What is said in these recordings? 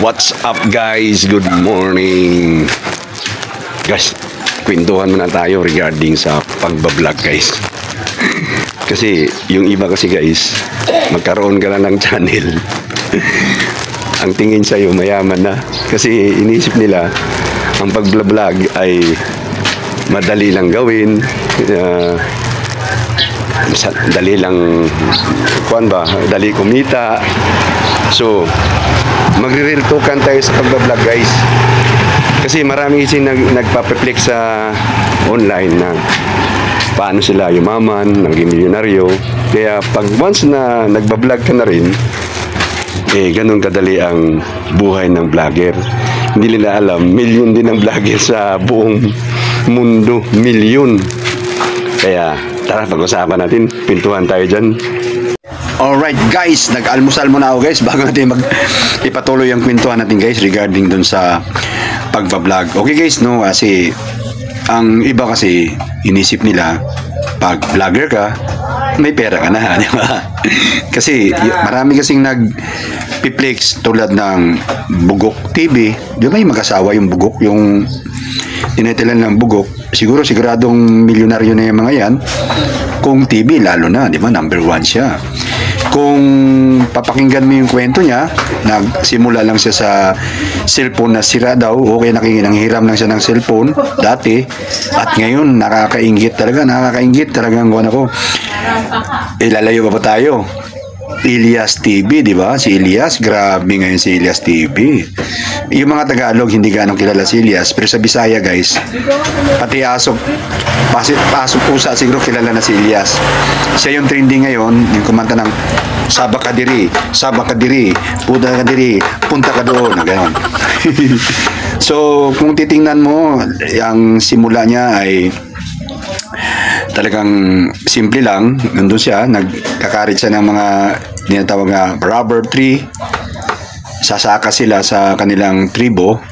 What's up guys? Good morning. Guys, kwentuhan muna tayo regarding sa pagbablog guys. Kasi yung iba kasi guys, magkaroon ka lang ng channel. Ang tingin sa'yo mayaman na. Kasi inisip nila ang pagbablog ay madali lang gawin. Dali lang dali kumita. So magre-real talkan tayo sa pagbablog guys, kasi marami kasi nagpa-reflect sa online na paano sila yumaman, naging milyonaryo. Kaya pag once na nagbablog ka na rin, ganun kadali ang buhay ng vlogger. Hindi nila alam, milyon din ang vlogger sa buong mundo, milyon. Kaya tara, pag-usapan natin, pintuhan tayo dyan. Alright guys, nag-almusal muna ako guys bago natin ipatuloy ang kwentuhan natin guys regarding dun sa pagbablog. Okay guys, no, kasi ang iba kasi inisip nila pag vlogger ka, may pera ka na, di ba? Kasi marami kasing nag-piplex tulad ng Bugok TV. Di ba yung mag-asawa yung Bugok, yung tinitilan ng Bugok? Siguradong milyonaryo na yung mga yan. Kung TV lalo na, di ba? Number 1 siya. Kung papakinggan mo yung kwento niya, nagsimula lang siya sa cellphone na sira daw, okay, nanghiram lang siya ng cellphone dati, at ngayon nakakainggit talagang kuwan ako. Lalayo pa tayo? Elias TV, di ba? Si Elias, grabe ngayon si Elias TV. Yung mga Tagalog hindi ganong kilala si Elias, pero sa Bisaya guys, pati pasok pusa siguro kilala na si Elias. Siya yung trending ngayon, yung kumanta ng Saba ka diri, punta ka doon, na gano'n. So kung titingnan mo, ang simula niya ay talagang simple lang. Nandun siya, nagkakarit siya ng mga tinatawag na rubber tree. Sasaka sila sa kanilang tribo,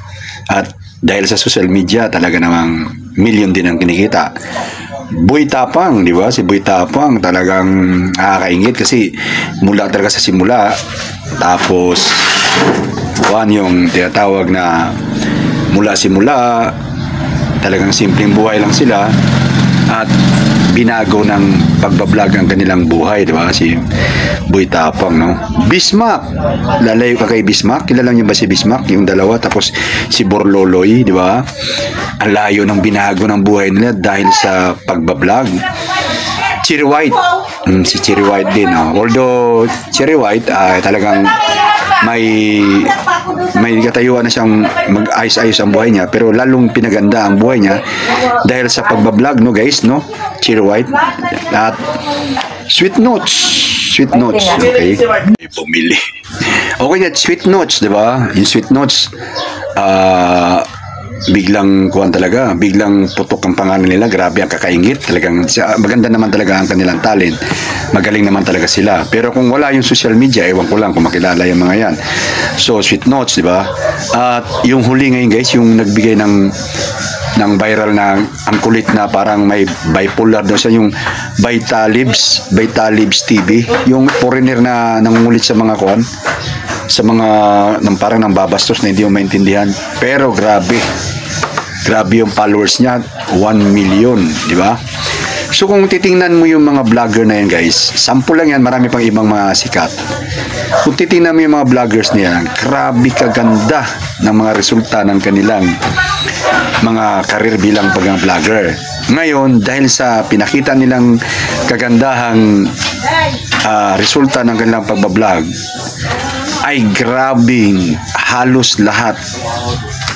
at dahil sa social media talaga namang milyon din ang kinikita. Boy Tapang, di ba? Si Boy Tapang talagang nakakaingit kasi mula talaga sa simula. Tapos yung tinatawag na mula simula, talagang simpleng buhay lang sila, at binago ng pagbablog ang kanilang buhay, di ba? Si Boy Tapang, no? Bismack, lalayo ka kay Bismack. Kilala niyo ba si Bismack? Yung dalawa, tapos si Borloloy, di ba? Ang layo ng binago ng buhay nila dahil sa pagbablog. Cherry White, si Cherry White din, no? Although Cherry White talagang may katayuan na siyang mag-ayos-ayos ang buhay niya, pero lalong pinaganda ang buhay niya dahil sa pagbablog, no guys, no? Cherry White at Sweet Notes, okay? Bumili. Okay na, Sweet Notes, di ba? Yung Sweet Notes, biglang biglang putok ang pangalan nila. Grabe ang kakaingit. Talagang maganda naman talaga ang kanilang talent. Magaling naman talaga sila. Pero kung wala yung social media, ewan ko lang kung makilala yung mga yan. So, Sweet Notes, di ba? At yung huli ngayon guys, yung nagbigay ng viral na ang kulit na parang may bipolar daw siya, yung Vitalibs TV, yung foreigner na nangungulit sa mga parang nang babastos na hindi mo maintindihan, pero grabe yung followers niya, 1 million, di ba? So kung titingnan mo yung mga vlogger na yan guys, sample lang yan, marami pang ibang mga sikat. Kung titingnan mo yung mga vloggers na yan, grabe kaganda ng mga resulta ng kanilang mga karir bilang vlogger. Ngayon, dahil sa pinakita nilang kagandahang resulta ng kanilang pagbablog, ay grabing halos lahat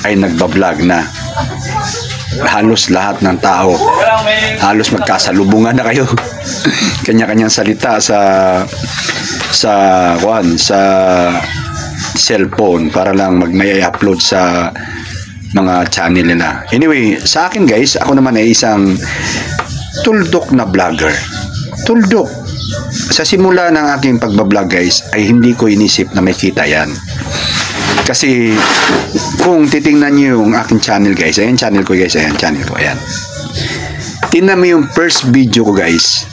ay nagbablog na. Halos lahat ng tao, halos magkasalubungan na kayo. Kanya-kanyang salita sa cellphone para lang may upload sa mga channel nila. Anyway, sa akin guys, ako naman ay isang tuldok na vlogger. Tuldok. Sa simula ng aking pagbablog guys, ay hindi ko inisip na may kita yan. Kasi kung titingnan nyo yung aking channel guys, ayan channel ko, ayan. Tingnan mo yung first video ko guys.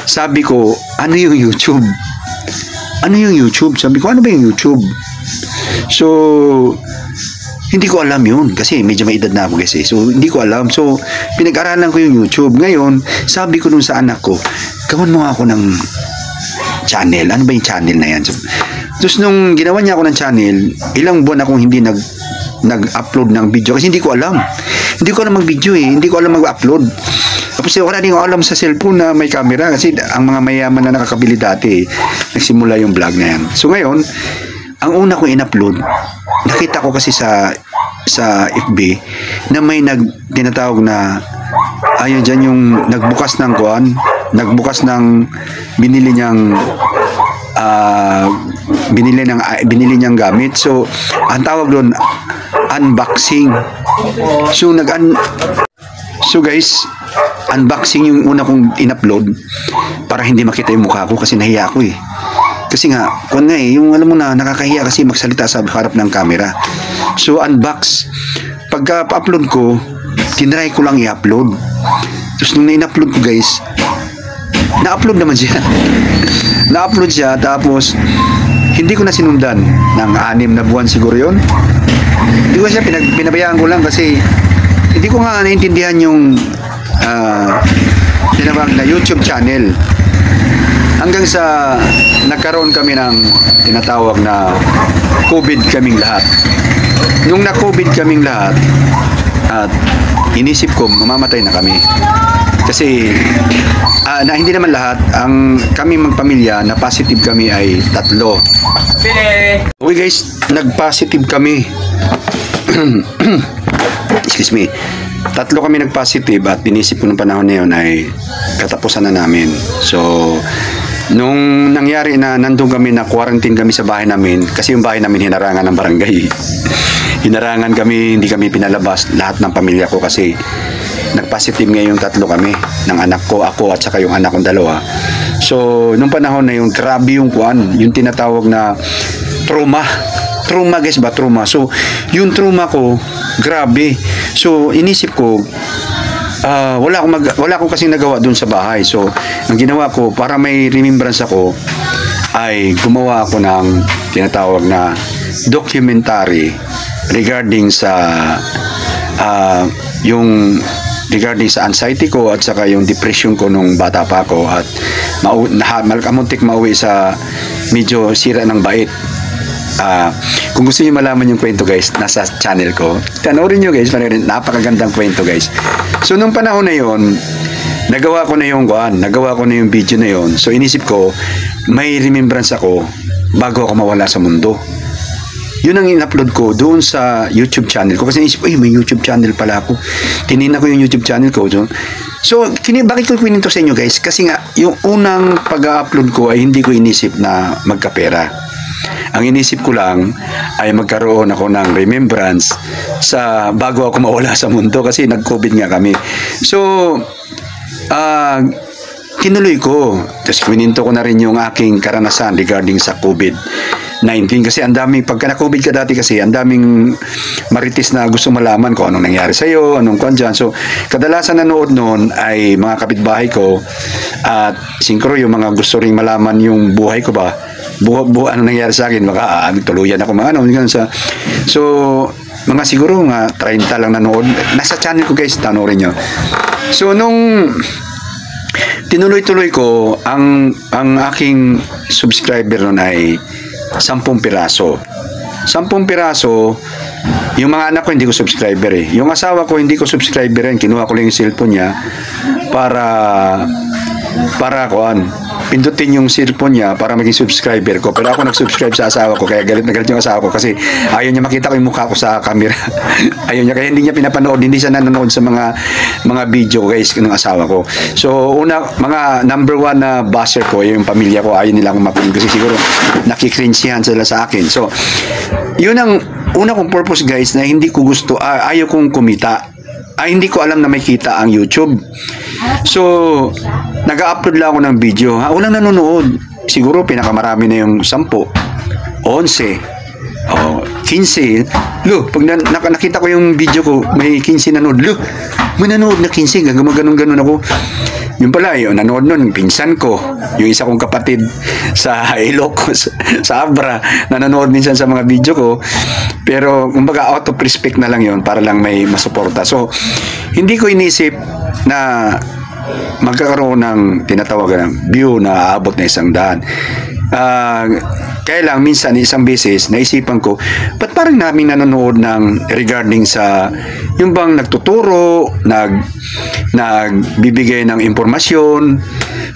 Sabi ko, ano yung YouTube? Sabi ko, ano ba yung YouTube? So, hindi ko alam yun kasi medyo may edad na ako guys eh. So, hindi ko alam. So, pinag-aralan ko yung YouTube. Ngayon, sabi ko dun sa anak ko, gawan mo ako ng channel. Ano ba yung channel na yan? So, tapos nung ginawa niya ako ng channel, ilang buwan akong hindi nag-upload ng video kasi hindi ko alam. Hindi ko alam mag-video eh. Hindi ko alam mag-upload. Tapos wala din ko alam sa cellphone na may camera kasi ang mga mayaman na nakakabili dati nagsimula yung vlog na yan. So ngayon, ang una kong in-upload, nakita ko kasi sa FB na may tinatawag na ayun dyan yung nagbukas ng binili niyang gamit. So ang tawag doon unboxing. So guys, unboxing yung una kong in-upload para hindi makita yung mukha ko kasi nahiya ako eh. Kasi nga, yung alam mo na, nakakahiya kasi magsalita sa harap ng camera. So, unbox. Pagka pa-upload ko, tinry ko lang i-upload. Tapos nung na-upload ko guys, na-upload naman siya. Na-upload siya, tapos hindi ko na sinundan ng 6 na buwan siguro yun. Hindi ko siya, pinabayaan ko lang kasi hindi ko nga naintindihan yung tinawag na YouTube channel. Hanggang sa nagkaroon kami ng tinatawag na COVID kaming lahat. Nung na-COVID kaming lahat at inisip ko mamamatay na kami. Kasi na hindi naman lahat, ang kami magpamilya na positive kami ay 3. Okay guys, nag-positive kami. Excuse me. 3 kami nag-positive at inisip ko ng panahon na yun ay katapusan na namin. So, nung nangyari na nandun kami na quarantine kami sa bahay namin, kasi yung bahay namin hinarangan ng barangay. Hinarangan kami, hindi kami pinalabas lahat ng pamilya ko kasi nag-positive ngayon 3 kami ng anak ko, ako at saka yung anak kong 2. So, nung panahon na yun, grabe yung yung tinatawag na trauma guys ba, trauma. So, yung trauma ko, grabe. So, inisip ko, wala akong kasing nagawa dun sa bahay. So, ang ginawa ko, para may remembrance ako, ay gumawa ako ng tinatawag na documentary regarding sa regarding sa anxiety ko at saka yung depression ko nung bata pa ako at malamuntik mauwi sa medyo sira ng bait. Kung gusto niyo malaman yung kwento guys, nasa channel ko. Panoorin niyo guys, napakagandang kwento guys. So nung panahon na yon, nagawa ko na yung video na yon. So inisip ko, may remembrance ako bago ako mawala sa mundo. Yun ang in-upload ko doon sa YouTube channel ko kasi inisip ko, may YouTube channel pala ako. Tinignan ko yung YouTube channel ko. So, bakit ko kininto sa inyo guys? Kasi nga, yung unang pag-upload ko ay hindi ko inisip na magkapera. Ang inisip ko lang ay magkaroon ako ng remembrance sa bago ako mawala sa mundo kasi nag-COVID nga kami. So, tinuloy ko. Tapos kininto ko na rin yung aking karanasan regarding sa COVID-19 kasi ang daming, pagka na-COVID ka dati kasi, ang daming marites na gusto malaman kung anong nangyari sa'yo, anong kwan dyan. So, kadalasan nanood noon ay mga kapitbahay ko at singkro yung mga gusto ring malaman yung buhay ko ba, ano nangyari sa akin, baka tuluyan ako mga so mga siguro nga 30 lang nanood nasa channel ko guys, tanoorin nyo. So nung tinuloy-tuloy ko, ang aking subscriber nun ay 10 piraso. 10 piraso. Yung mga anak ko hindi ko subscriber eh. Yung asawa ko hindi ko subscriber rin. Kinuha ko lang yung cellphone niya para pindutin yung cellphone niya para maging subscriber ko. Pero ako nag-subscribe sa asawa ko, kaya galit na galit yung asawa ko kasi ayaw niya makita ko yung mukha ko sa camera. Ayaw niya, kaya hindi niya pinapanood, hindi siya nanonood sa mga video guys ng asawa ko. So mga number 1 na basher ko yung pamilya ko, ayaw nila akong mapanood kasi siguro nakikrinsihan sila sa akin. So yun ang una kong purpose guys, na hindi ko gusto, ayaw kong kumita. Hindi ko alam na may kita ang YouTube. So, nag-upload lang ako ng video. Walang nanonood. Siguro pinakamarami na yung 10, 11, 15. Lo, pag nakita ko yung video ko, may 15 nanood. Lo, may nanood na 15. Gumaganon-ganon ako. Yung pala, yung nanood nun, pinsan ko, yung isa kong kapatid sa Ilocos, sa Abra, na nanood minsan sa mga video ko. Pero, kumbaga, out of respect na lang yun para lang may masuporta. So, hindi ko inisip na magkakaroon ng tinatawag ng view na aabot na 100. Kaya lang minsan isang beses naisipan ko, ba't parang namin nanonood ng regarding sa yung bang nagtuturo, nagbibigay ng impormasyon.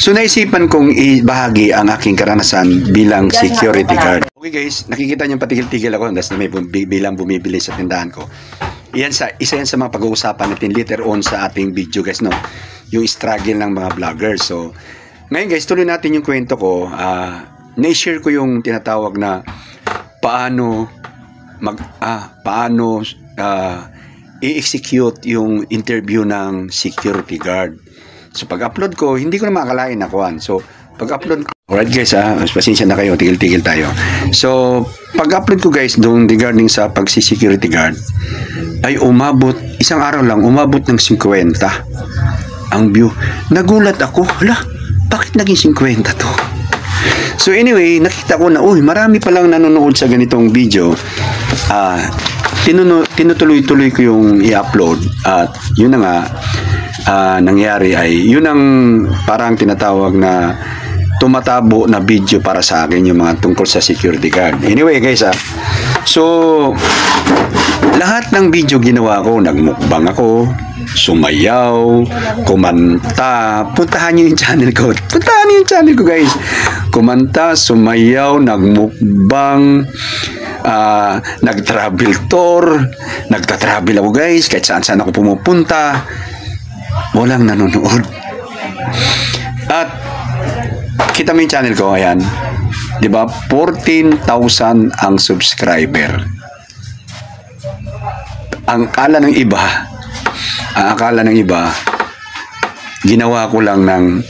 So naisipan kong ibahagi ang aking karanasan bilang security guard. Okay guys, nakikita niyo patigil-tigil ako na may bilang bumibili sa tindahan ko. Isa yan sa mga pag-uusapan natin later on sa ating video guys, no? Yung struggle ng mga vloggers. So, ngayon guys, tuloy natin yung kwento ko. Na-share ko yung tinatawag na paano i-execute yung interview ng security guard. So, pag-upload ko, hindi ko na makakalain na kuhan. So, pag-upload ko, alright guys, pasensya na kayo, tigil-tigil tayo. So, pag-upload ko guys, doon regarding sa pag-security guard, ay isang araw lang, umabot ng 50 ang view. Nagulat ako, bakit naging 50 to? So anyway, nakita ko na, marami palang nanonood sa ganitong video. Tinutuloy-tuloy ko yung i-upload. At yun na nga, nangyari ay, yun ang parang tinatawag na tumatabo na video para sa akin, yung mga tungkol sa security guard. Anyway guys, so lahat ng video ginawa ko, nagmukbang ako, sumayaw, kumanta. Puntahan niyo yung channel ko. Puntahan niyo yung channel ko guys. Kumanta, sumayaw, nagmukbang, nag-travel tour, nagta-travel ako guys, kahit saan-saan ako pumupunta. Walang nanonood. At kita mo yung channel ko, ayan. 'Di ba? 14,000 ang subscriber. Ang akala ng iba, ginawa ko lang ng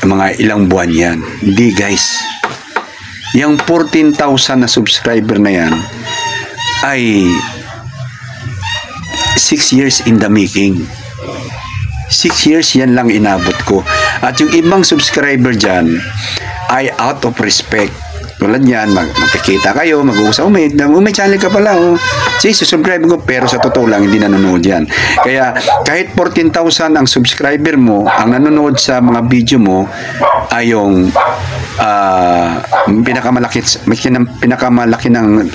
mga ilang buwan yan. Hindi guys. Yung 14,000 na subscriber na yan ay 6 years in the making. 6 years yan lang inabot ko. At yung ibang subscriber dyan ay out of respect. Tulad yan, magkikita kayo, mag-uusap, may channel ka pala, sige, subscribe ko, pero sa totoo lang, hindi nanonood yan. Kaya, kahit 14,000 ang subscriber mo, ang nanonood sa mga video mo, ay yung pinakamalaki ng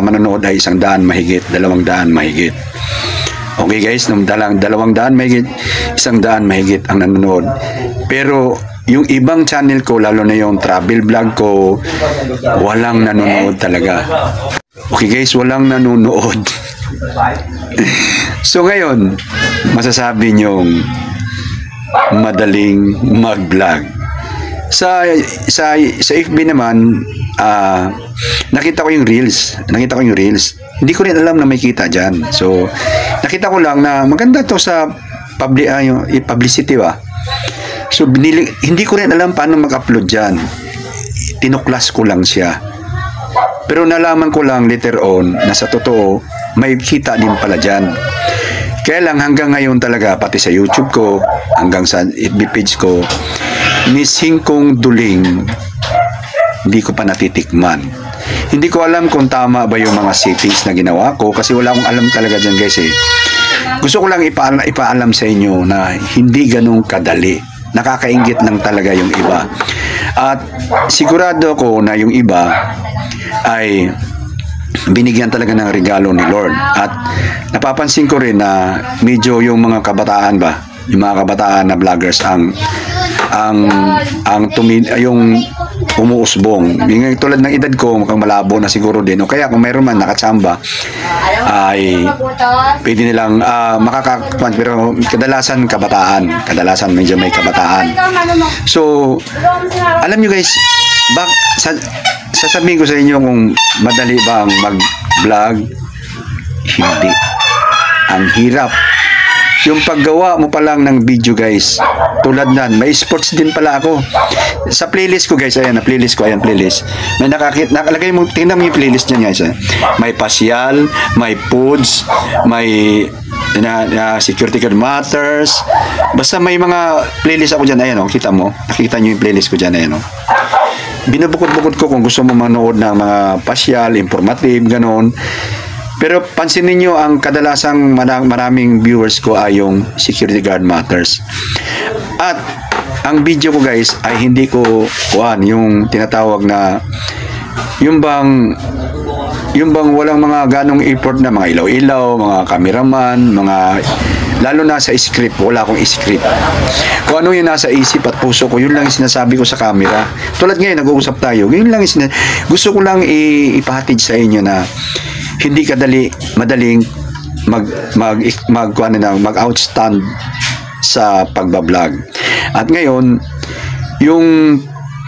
manonood ay 100 mahigit, 200 mahigit. Okay guys, 200 mahigit, 100 mahigit ang nanonood. Pero, yung ibang channel ko, lalo na yung travel vlog ko, walang nanonood talaga. Okay guys, walang nanonood. So ngayon, masasabi nyong madaling mag-vlog. Sa FB naman, nakita ko yung reels. Hindi ko rin alam na may kita dyan. So, nakita ko lang na maganda to sa publicity ba. So, hindi ko rin alam paano mag-upload dyan. Tinuklas ko lang siya. Pero nalaman ko lang later on na sa totoo, may kita din pala dyan. Kaya lang hanggang ngayon talaga, pati sa YouTube ko, hanggang sa FB page ko, ni singkong duling, hindi ko pa natitikman. Hindi ko alam kung tama ba yung mga settings na ginawa ko kasi wala akong alam talaga dyan guys eh. Gusto ko lang ipaalam sa inyo na hindi ganun kadali. Nakakainggit lang talaga yung iba. At sigurado ko na yung iba ay binigyan talaga ng regalo ni Lord. At napapansin ko rin na medyo yung mga kabataan ba, yung mga kabataan na vloggers yung umuusbong. Yung tulad ng edad ko, mukhang malabo na siguro din. O kaya kung mayroon man nakatsamba, ay pwede nilang makakakuan. Pero kadalasan kabataan. Kadalasan medyo may kabataan. So, alam nyo guys, sasabihin ko sa inyo kung madali bang mag-vlog, hindi. Ang hirap. Yung paggawa mo pa lang ng video guys, tulad nan, may sports din pala ako. Sa playlist ko guys, ayan, playlist ko, ayan, playlist. May nakalagay mo, tingnan mo yung playlist niyan guys. May pasyal, may foods, may Security Guard Matters. Basta may mga playlist ako dyan. Ayan o, kita mo. Nakita nyo yung playlist ko dyan. Ayan o. Binubukod-bukod ko kung gusto mo manood ng mga pasyal, informative, ganon. Pero pansinin nyo, ang kadalasang maraming viewers ko ay yung Security Guard Matters. At ang video ko guys ay hindi ko yung tinatawag na yung bang walang mga ganong effort na mga ilaw-ilaw, mga cameraman, lalo na sa script, wala akong script. Kung ano yung nasa isip at puso ko, yun lang yung sinasabi ko sa camera. Tulad ngayon, nag-uusap tayo, yun lang yung gusto ko lang ipahatid sa inyo na hindi madaling mag-outstand sa pagbablog. At ngayon, yung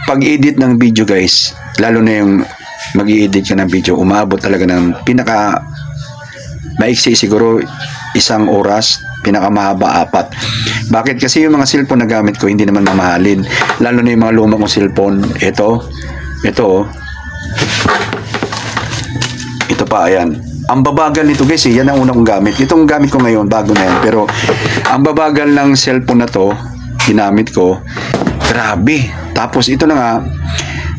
pag-edit ng video guys, lalo na yung mag-i-edit ka ng video, umabot talaga ng maiksi siguro 1 oras, pinakamahaba 4. Bakit? Kasi yung mga cellphone na gamit ko hindi naman mamahalin, lalo na yung mga luma kong cellphone. Ito pa, ayan. Ang babagal nito guys, yan ang una kong gamit. Itong gamit ko ngayon, bago na yan, pero ang babagal ng cellphone na to, ginamit ko, grabe. Tapos ito na nga,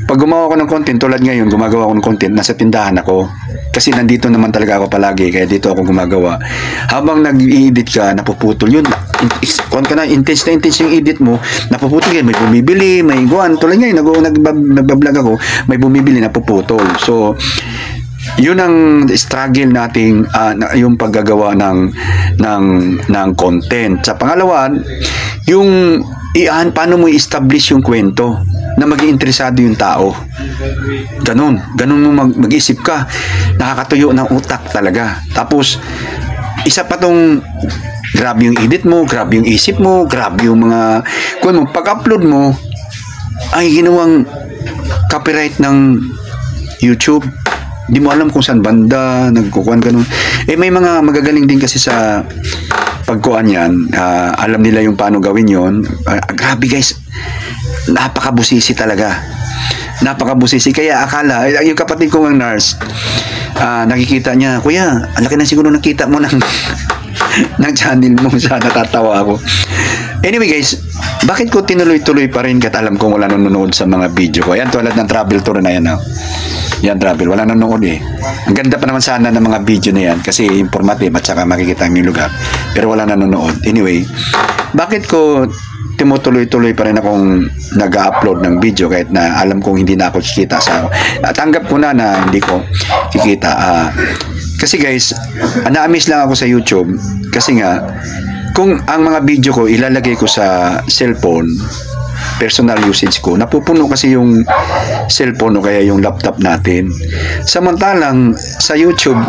pag gumawa ko ng content, tulad ngayon, gumagawa ko ng content, nasa tindahan ako. Kasi nandito naman talaga ako palagi, kaya dito ako gumagawa. Habang nag-i-edit ka, napuputol yun. Intense na intense yung edit mo, napuputol yan. May bumibili, may guwan. Tulad ngayon, nagbablog ako, may bumibili, napuputol. So, yun ang struggle nating yung paggagawa ng content. Sa pangalawa, yung paano mo i-establish yung kwento na maging interesado yung tao. Ganun mo mag-isip ka. Nakakatuyo ng utak talaga. Tapos, isa pa tong grabe yung edit mo, grabe yung isip mo, grabe yung mga pag-upload mo ay ginawang copyright ng YouTube. Di mo alam kung saan banda, nagkukuhan ganun. May mga magagaling din kasi sa pagkuhan yan. Alam nila yung paano gawin yon. Grabe guys, napakabusisi talaga. Napakabusisi. Kaya akala, yung kapatid ko ng nurse, nakikita niya, kuya, ang laki na siguro nakita mo ng channel mo. Siya, natatawa ako. Anyway guys, bakit ko tinuloy-tuloy pa rin kahit alam kong wala nanonood sa mga video ko? Ayan, tulad ng travel tour na yan. Yan, travel. Wala nanonood eh. Ang ganda pa naman sana ng mga video na yan kasi informative at saka makikita yung lugar. Pero wala nanonood. Anyway, bakit ko timutuloy-tuloy pa rin akong nag-upload ng video kahit na alam kong hindi na ako kikita sa tanggap ko na hindi ko kikita. Kasi guys, na-amaze lang ako sa YouTube kasi nga kung ang mga video ko ilalagay ko sa cellphone, personal usage ko, napupuno kasi yung cellphone o kaya yung laptop natin. Samantalang sa YouTube,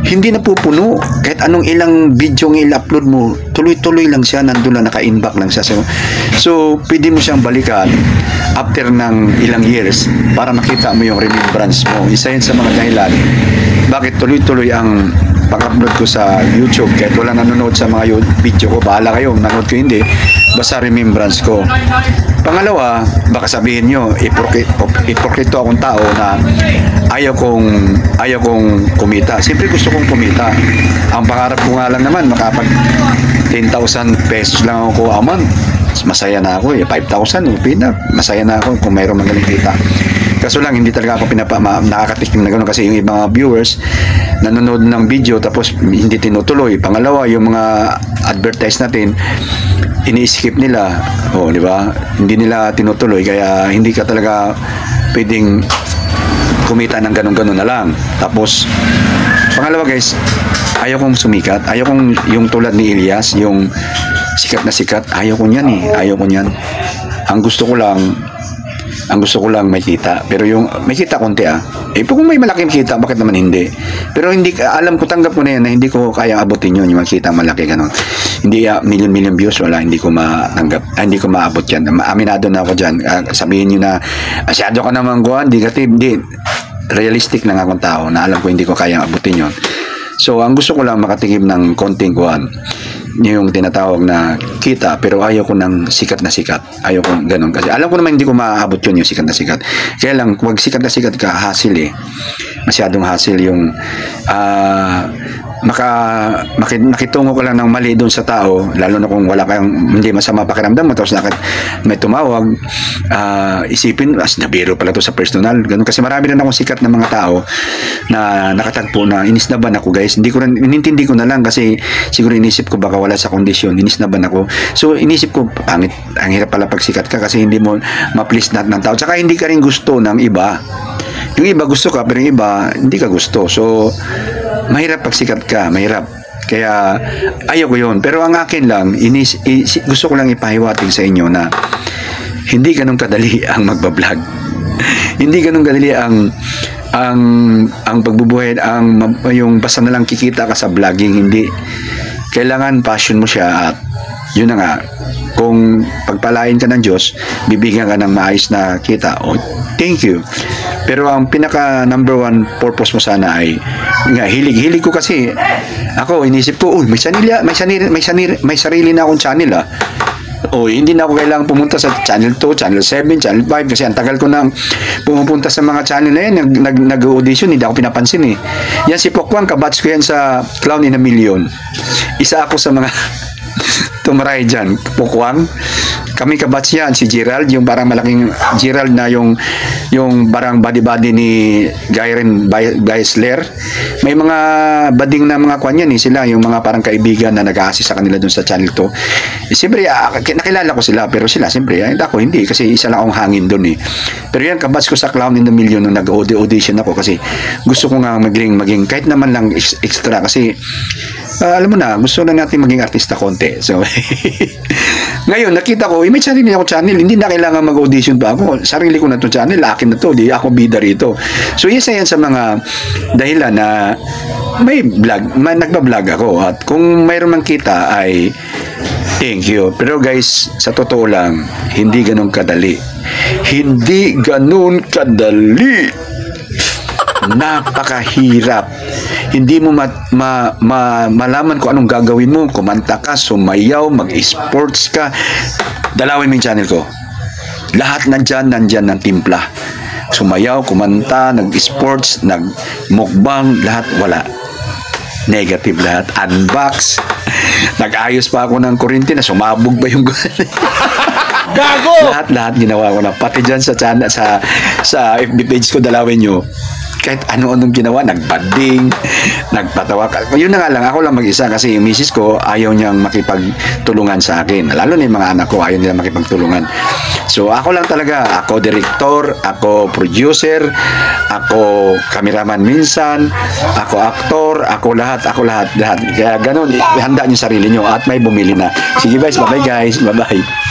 hindi napupuno. Kahit anong ilang video ng i-upload mo, tuloy-tuloy lang siya, nandun lang, naka-inbox lang siya. So, pwede mo siyang balikan after ng ilang years para makita mo yung remembrance mo. Isa yun sa mga dahilan bakit tuloy-tuloy ang pag-upload ko sa YouTube kahit wala nanonood sa mga video ko. Bahala kayo, nanonood ko hindi, basta remembrance ko. Pangalawa, baka sabihin nyo, ipokrito akong tao na ayaw kong kumita. Siyempre gusto kong kumita. Ang pangarap ko nga lang naman, makapag 10,000 pesos lang ako a month. Masaya na ako 5,000, masaya na ako kung mayroong magaling kita. Kaso lang, hindi talaga ako nakakatikim na gano'n kasi yung ibang viewers nanonood ng video tapos hindi tinutuloy. Pangalawa, yung mga advertise natin, ini-skip nila. Di ba? Hindi nila tinutuloy kaya hindi ka talaga pwedeng kumita ng gano'n-gano'n na lang. Tapos, pangalawa guys, ayaw kong sumikat. Ayaw kong yung tulad ni Elias, yung sikat na sikat. Ayaw ko niyan eh. Ayaw ko niyan. Ang gusto ko lang may kita. Pero yung may kita konti kung may malaking kita, bakit naman hindi? Pero hindi, alam ko, tanggap ko na yan na hindi ko kaya abutin yun, yung makita malaki ganon. Hindi million views, wala, hindi ko matanggap, hindi ko maabot yan. Aminado na ako dyan. Sabihin nyo na, asyado ka naman guwan, hindi. Realistic lang akong tao na alam ko hindi ko kaya abutin yun. So, ang gusto ko lang makatikim ng konting guwan, yung tinatawag na kita, pero ayaw ko ng sikat na sikat. Ayaw ko ganun. Kasi alam ko naman hindi ko maaabot yun, yung sikat na sikat. Kaya lang, wag sikat na sikat ka, hassle eh. Masyadong hassle yung makitungo ka lang ng mali doon sa tao, lalo na kung wala kang hindi masama pakiramdam mo, tapos may tumawag, isipin, nabiro pala to sa personal, ganun. Kasi marami rin akong sikat na mga tao na nakatagpo na inisnaban ako, guys. Inintindi ko na lang kasi siguro inisip ko baka wala sa kondisyon, inisnaban ako. So inisip ko, pangit, ang hirap pala pag sikat ka kasi hindi mo ma-please ng tao, tsaka hindi ka rin gusto ng iba. Yung iba gusto ka, pero yung iba hindi ka gusto. So mahirap pag sikat ka, mahirap. Kaya ayaw ko yun. Pero ang akin lang, gusto ko lang ipahiwatig sa inyo na hindi ganun kadali ang magbablog. Hindi ganun kadali ang pagbubuhay, yung basta na lang kikita ka sa vlogging. Hindi. Kailangan passion mo siya, at yun na nga, kung pagpalain ka ng Diyos, bibigyan ka ng maayos na kita. Oh, thank you. Pero ang pinaka number one purpose mo sana ay nga, hilig ko kasi ako inisip ko, may sarili na akong channel hindi na ako kailangan pumunta sa channel 2, channel 7, channel 5 kasi ang tagal ko nang pumupunta sa mga channel na yan, nag-audition, hindi ako pinapansin Yan si Pokwang, kabatch ko yan sa Clown in a Million. Isa ako sa mga tumaray dyan, Pokwang. Kami kabatch yan, si Gerald, yung parang malaking Gerald na yung parang body ni Geisler. May mga bading na mga kwan yan sila, yung mga parang kaibigan na nag-a-assist sa kanila dun sa channel 2. Siyempre, nakilala ko sila, pero sila, siyempre, ako hindi, kasi isa lang akong hangin dun Pero yan, kabatch ko sa Clown in the Million nung nag-audition ako, kasi gusto ko nga maging kahit naman lang extra, kasi alam mo na, gusto na natin maging artista konti. So, ngayon, nakita ko, may sarili ako channel, hindi na kailangan mag-audition pa ako. Sarili ko na to channel, akin na to, di ako bida rito. So, isa yan sa mga dahilan na may vlog, nagbablog ako. At kung mayroon mang kita ay thank you. Pero guys, sa totoo lang, hindi ganun kadali. Hindi ganun kadali. Napakahirap. Hindi mo malaman kung anong gagawin mo. Kumanta ka, sumayaw, mag-sports ka. Dalawin mo yung channel ko. Lahat nandyan ng timpla. Sumayaw, kumanta, nag-sports, nag-mukbang, lahat wala. Negative lahat. Unbox. Nag-ayos pa ako ng kuryente na sumabog ba yung gago! Lahat ginawa ko na. Pati dyan sa channel, sa FB page ko, dalawin nyo. Kahit ano-anong ginawa, nagbanding, nagpatawa. Yun na nga lang, ako lang mag-isa kasi yung misis ko ayaw niyang makipagtulungan sa akin. Lalo na yung mga anak ko, ayaw nila makipagtulungan. So ako lang talaga, ako director, ako producer, ako cameraman minsan, ako aktor, ako lahat. Kaya ganun, handa niyo sarili niyo at may bumili na. Sige guys, bye-bye guys, bye-bye.